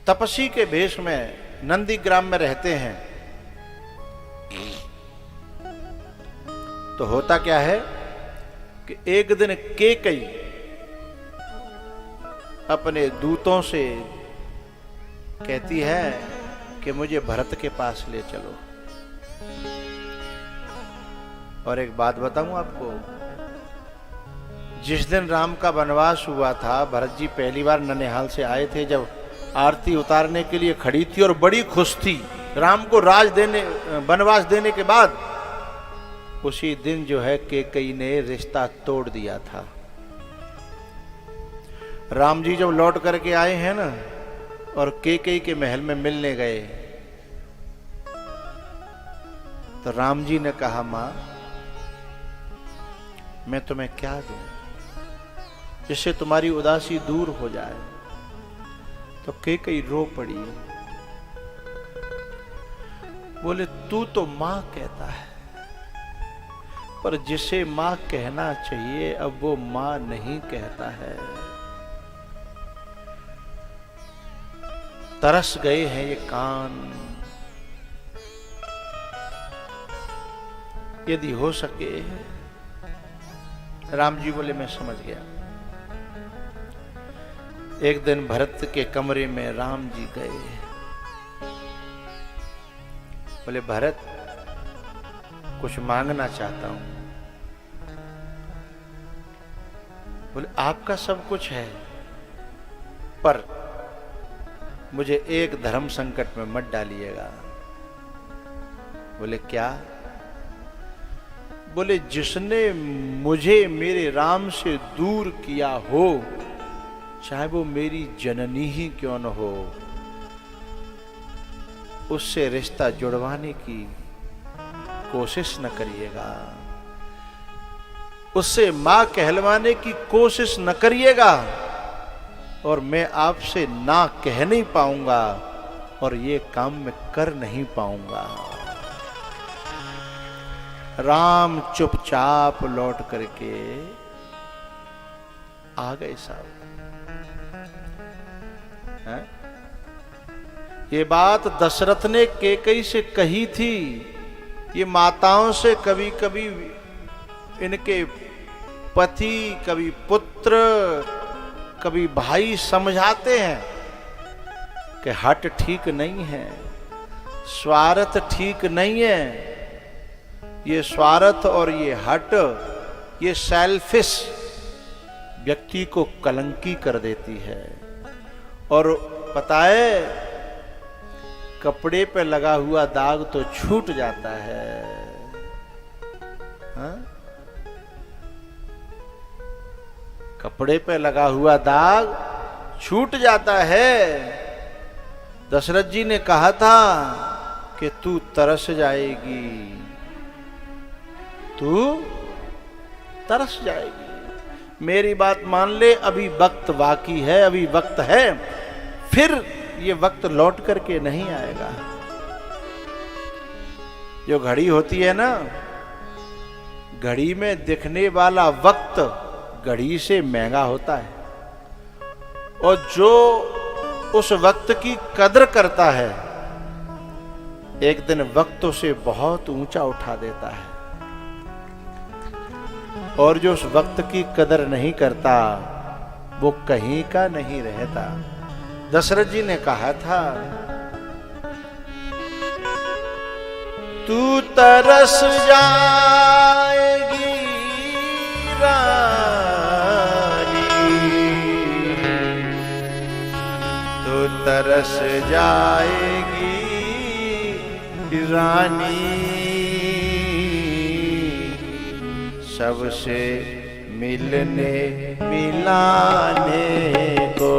तपस्वी के भेष में नंदीग्राम में रहते हैं तो होता क्या है कि एक दिन केकई अपने दूतों से कहती है कि मुझे भरत के पास ले चलो। और एक बात बताऊं आपको, जिस दिन राम का वनवास हुआ था, भरत जी पहली बार ननिहाल से आए थे, जब आरती उतारने के लिए खड़ी थी और बड़ी खुश थी राम को राज देने, वनवास देने के बाद, उसी दिन जो है केकई ने रिश्ता तोड़ दिया था। राम जी जब लौट करके आए हैं ना और केकई के महल में मिलने गए तो राम जी ने कहा, मां मैं तुम्हें क्या दूं जिससे तुम्हारी उदासी दूर हो जाए। तो केकई रो पड़ी, बोले तू तो मां कहता है, पर जिसे मां कहना चाहिए अब वो मां नहीं कहता है। तरस गए हैं ये कान, यदि हो सके। राम जी बोले मैं समझ गया। एक दिन भरत के कमरे में राम जी गए, बोले भरत कुछ मांगना चाहता हूं। बोले आपका सब कुछ है, पर मुझे एक धर्म संकट में मत डालिएगा। बोले क्या? बोले जिसने मुझे मेरे राम से दूर किया हो, चाहे वो मेरी जननी ही क्यों न हो, उससे रिश्ता जुड़वाने की कोशिश न करिएगा, उससे मां कहलवाने की कोशिश न करिएगा, और मैं आपसे ना कह नहीं पाऊंगा और ये काम मैं कर नहीं पाऊंगा। राम चुपचाप लौट करके आ गए साहब। ये बात दशरथ ने केकई से कही थी। ये माताओं से कभी कभी इनके पति, कभी पुत्र, कभी भाई समझाते हैं कि हट ठीक नहीं है, स्वार्थ ठीक नहीं है। ये स्वार्थ और ये हट, ये सेल्फिश व्यक्ति को कलंकी कर देती है। और पता है कपड़े पे लगा हुआ दाग तो छूट जाता है, हाँ? कपड़े पे लगा हुआ दाग छूट जाता है। दशरथ जी ने कहा था कि तू तरस जाएगी, तू तरस जाएगी। मेरी बात मान ले, अभी वक्त बाकी है, अभी वक्त है, फिर ये वक्त लौट करके नहीं आएगा। जो घड़ी होती है ना, घड़ी में दिखने वाला वक्त घड़ी से महंगा होता है, और जो उस वक्त की कदर करता है एक दिन वक्त उसे बहुत ऊंचा उठा देता है, और जो उस वक्त की कदर नहीं करता वो कहीं का नहीं रहता। दशरथ जी ने कहा था, तू तरस जाएगी रानी, तू तरस जाएगी रानी, सबसे मिलने मिलाने को।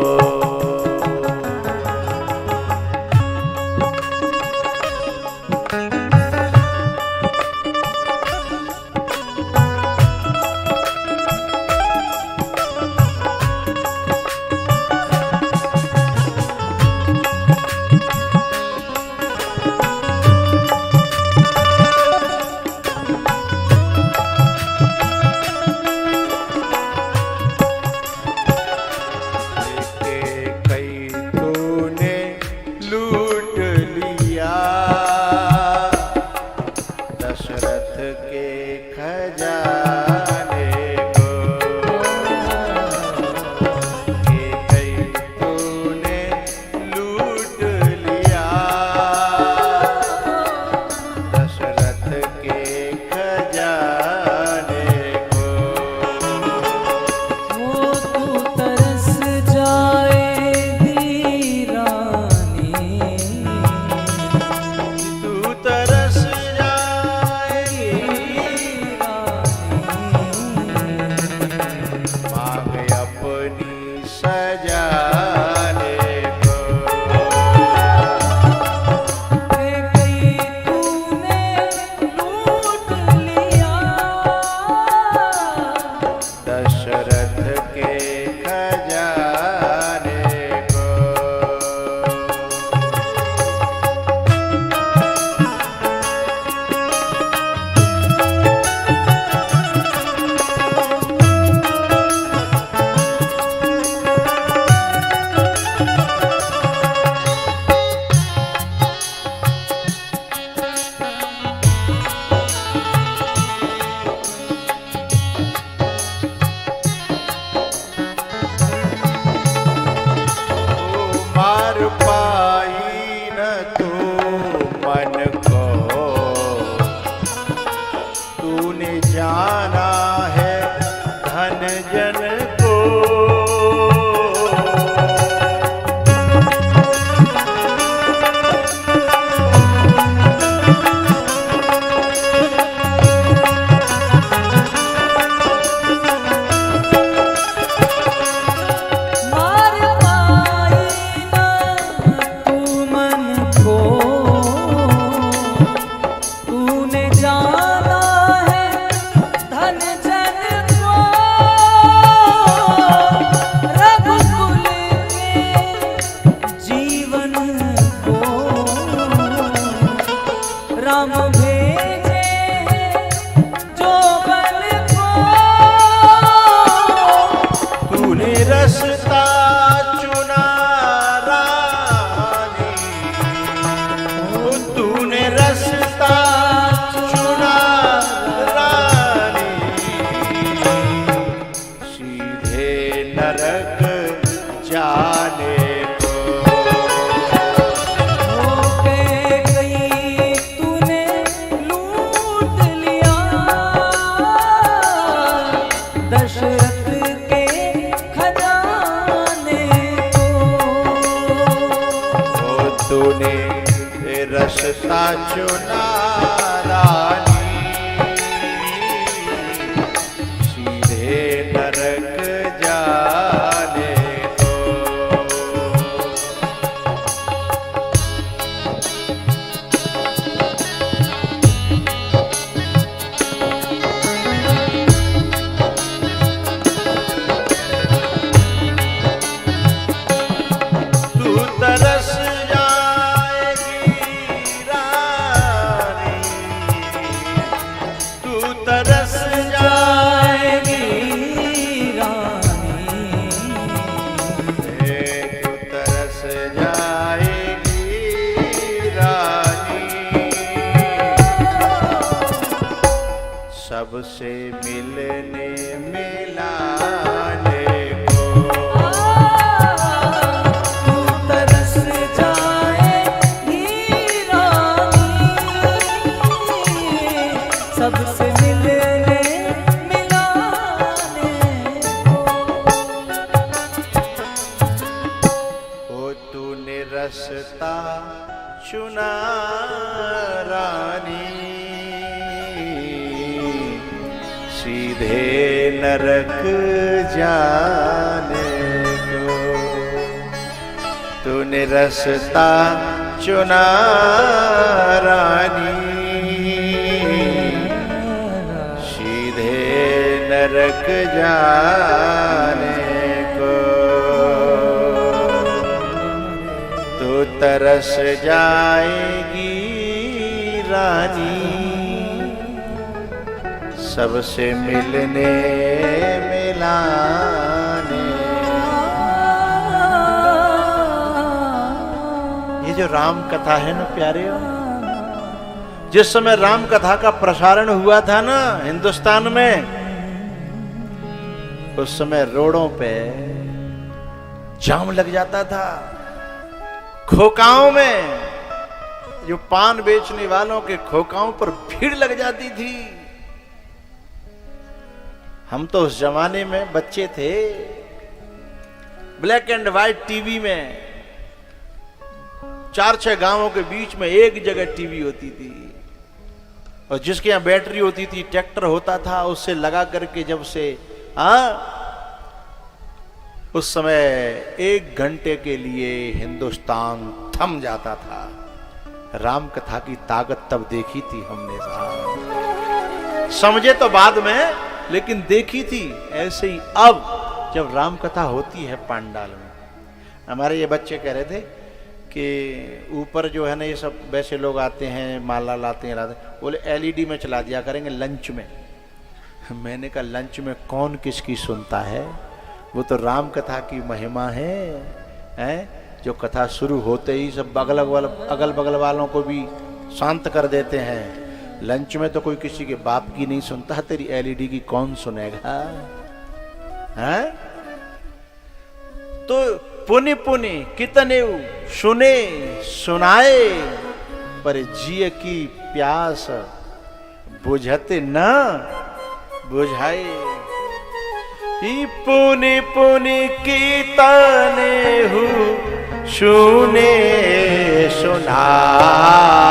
जाना है धन तरस जाएगी रानी, तू तरस जाएगी रानी, सबसे मिलने मिलाने को। तू तरस जाएगी रानी, सबसे मिलने मिलाने ओ तूने रस्ता चुना रानी, सीधे नरक जाने को। तूने रास्ता चुना रानी, सीधे नरक जाने को। तू तरस जाएगी रानी, सबसे मिलने मिलाने। ये जो राम कथा है ना प्यारे, जिस समय राम कथा का प्रसारण हुआ था ना हिंदुस्तान में, उस समय रोडों पे जाम लग जाता था। खोकाओं में जो पान बेचने वालों के खोकाओं पर भीड़ लग जाती थी। हम तो उस जमाने में बच्चे थे, ब्लैक एंड व्हाइट टीवी में 4-6 गांवों के बीच में एक जगह टीवी होती थी, और जिसके यहां बैटरी होती थी, ट्रैक्टर होता था, उससे लगा करके जब से उस समय 1 घंटे के लिए हिंदुस्तान थम जाता था। राम कथा की ताकत तब देखी थी हमने साहब, समझे तो बाद में, लेकिन देखी थी ऐसे ही। अब जब राम कथा होती है पंडाल में, हमारे ये बच्चे कह रहे थे कि ऊपर जो है ना ये सब वैसे लोग आते हैं, माला लाते हैं, बोले एलईडी में चला दिया करेंगे लंच में। मैंने कहा लंच में कौन किसकी सुनता है, वो तो राम कथा की महिमा है, जो कथा शुरू होते ही सब अगल बगल वालों को भी शांत कर देते हैं। लंच में तो कोई किसी के बाप की नहीं सुनता, तेरी एलईडी की कौन सुनेगा, हैं? तो पुनि पुनि कितने सुने सुनाए, पर जिय की प्यास बुझत न बुझाए। पुनि पुनि कीतने हूँ सुने सुनाए,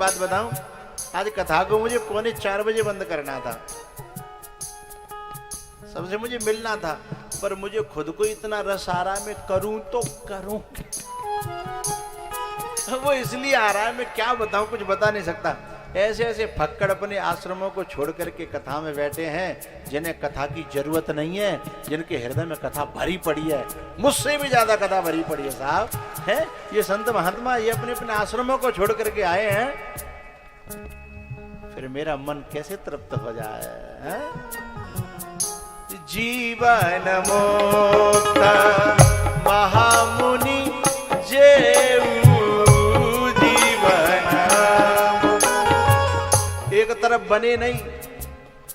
बात बताऊं, आज कथा को मुझे 3:45 बंद करना था, सबसे मुझे मिलना था, पर मुझे खुद को इतना रस आ रहा है, मैं करूं तो करूं। वो इसलिए आ रहा है, मैं क्या बताऊं, कुछ बता नहीं सकता। ऐसे ऐसे फक्कड़ अपने आश्रमों को छोड़ करके कथा में बैठे हैं, जिन्हें कथा की जरूरत नहीं है, जिनके हृदय में कथा भरी पड़ी है, मुझसे भी ज्यादा कथा भरी पड़ी है साहब। है ये संत महात्मा, ये अपने अपने आश्रमों को छोड़ करके आए हैं, फिर मेरा मन कैसे तृप्त हो जाए। है? जीवन मोक्त महामुनि जेऊ जीवन, एक तरफ बने नहीं,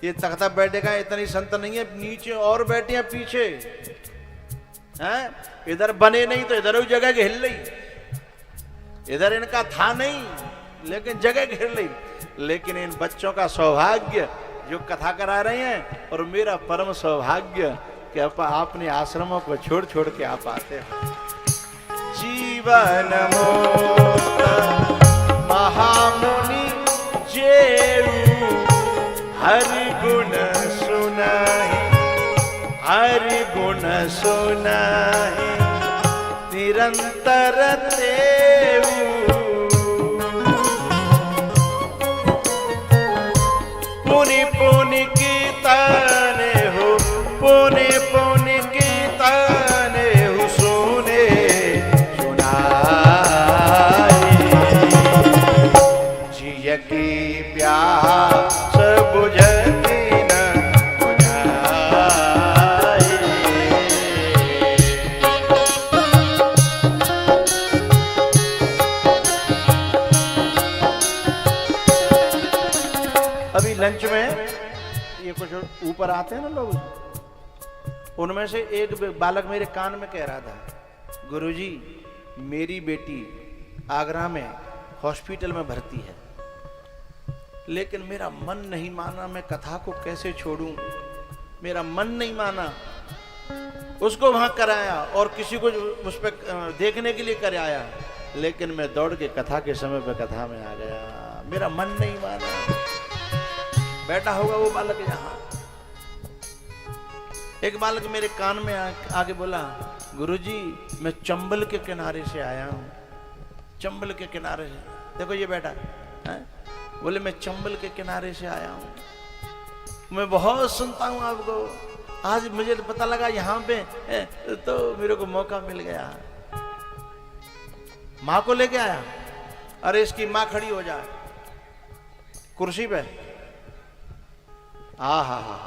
ये तख्ता बैठेगा इतनी संत नहीं है, नीचे और बैठे हैं पीछे हैं, इधर बने नहीं तो इधर जगह घेर ली, इधर इनका था नहीं लेकिन जगह घेर ली। लेकिन इन बच्चों का सौभाग्य जो कथा करा रहे हैं, और मेरा परम सौभाग्य कि आपने आश्रमों को छोड़ छोड़ के आप आते हैं। जीवन मोक्त महामुनि जेऊ हरि गुण सुनाहि, हरि गुण सुनाहि निरंतर देऊ, पुनि पुनि कीर्तन हो, पुनि पुनि कीर्तन हो, सुने सुनाई जिय की प्यास बुझती न बुझाई। अभी लंच में ये कुछ ऊपर आते हैं ना लोग, उनमें से एक बालक मेरे कान में कह रहा था, गुरुजी मेरी बेटी आगरा में हॉस्पिटल में भर्ती है, लेकिन मेरा मन नहीं माना, मैं कथा को कैसे छोड़ूं, मेरा मन नहीं माना। उसको वहां कराया और किसी को उस पर देखने के लिए कराया, लेकिन मैं दौड़ के कथा के समय पे कथा में आ गया, मेरा मन नहीं माना। बैठा होगा वो बालक यहाँ। एक बालक मेरे कान में आके बोला, गुरुजी मैं चंबल के किनारे से आया हूं, चंबल के किनारे से, देखो ये बैठा है, बोले मैं चंबल के किनारे से आया हूं, मैं बहुत सुनता हूं आपको, आज मुझे तो पता लगा यहाँ पे तो मेरे को मौका मिल गया। माँ को लेके आया, अरे इसकी माँ खड़ी हो जाए कुर्सी पे, हा हा हा,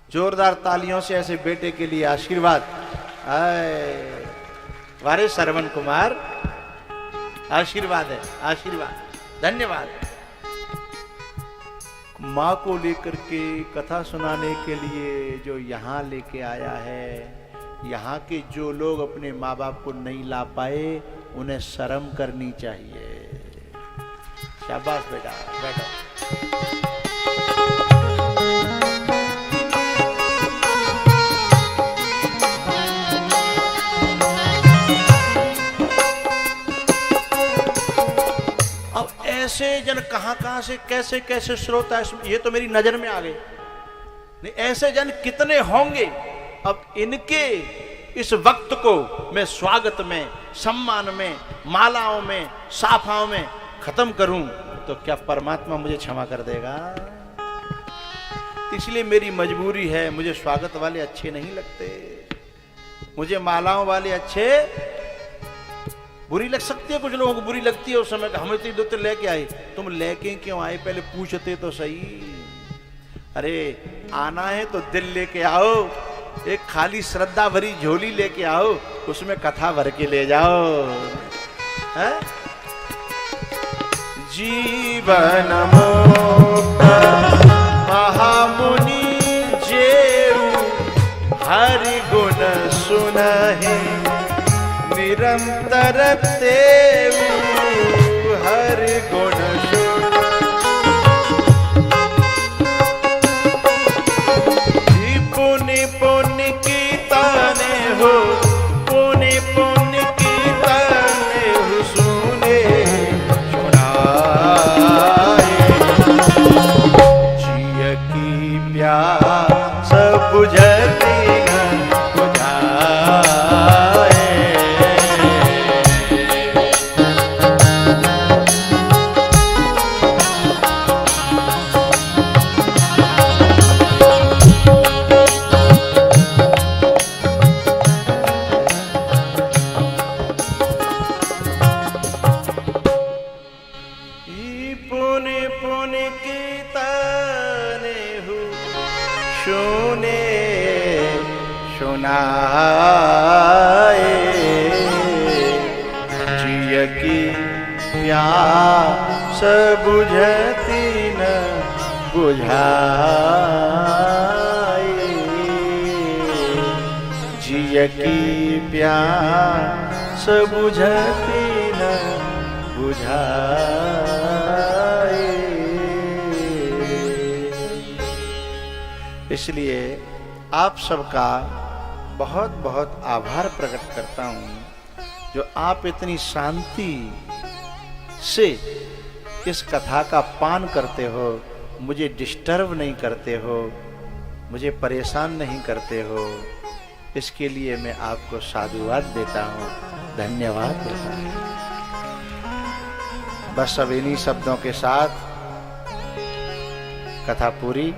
जोरदार तालियों से ऐसे बेटे के लिए आशीर्वाद। वारे श्रवण कुमार, आशीर्वाद है, आशीर्वाद, धन्यवाद। माँ को लेकर के कथा सुनाने के लिए जो यहाँ लेके आया है, यहाँ के जो लोग अपने माँ बाप को नहीं ला पाए, उन्हें शर्म करनी चाहिए। शाबाश बेटा, बैठो। ऐसे जन कहां से कैसे कैसे श्रोता, ये तो मेरी नजर में आ गए, नहीं ऐसे जन कितने होंगे। अब इनके इस वक्त को मैं स्वागत में, सम्मान में, मालाओं में, साफाओं में खत्म करूं तो क्या परमात्मा मुझे क्षमा कर देगा? इसलिए मेरी मजबूरी है, मुझे स्वागत वाले अच्छे नहीं लगते, मुझे मालाओं वाले अच्छे, बुरी लग सकती है कुछ लोगों को, बुरी लगती है उस समय का, हमें तो दो तो लेके आए, तुम लेके क्यों आए, पहले पूछते तो सही। अरे आना है तो दिल लेके आओ, एक खाली श्रद्धा भरी झोली लेके आओ, उसमें कथा भर के ले जाओ। है? जीवन मोक्त महामुनि जेऊ हरि गुण सुनहि, निरंतर तेऊ हरि गुण सुनहि, पुनि पुनि कीर्तने हो, पुनि पुनि कीर्तने हो, सुने सुनाई शूने सुनाए जिय की प्यास बुझती न बुझाए जिय की प्यास बुझती न बुझाए। इसलिए आप सबका बहुत बहुत आभार प्रकट करता हूं जो आप इतनी शांति से इस कथा का पान करते हो, मुझे डिस्टर्ब नहीं करते हो, मुझे परेशान नहीं करते हो। इसके लिए मैं आपको साधुवाद देता हूं, धन्यवाद देता हूं। बस अब इन्हीं शब्दों के साथ कथा पूरी।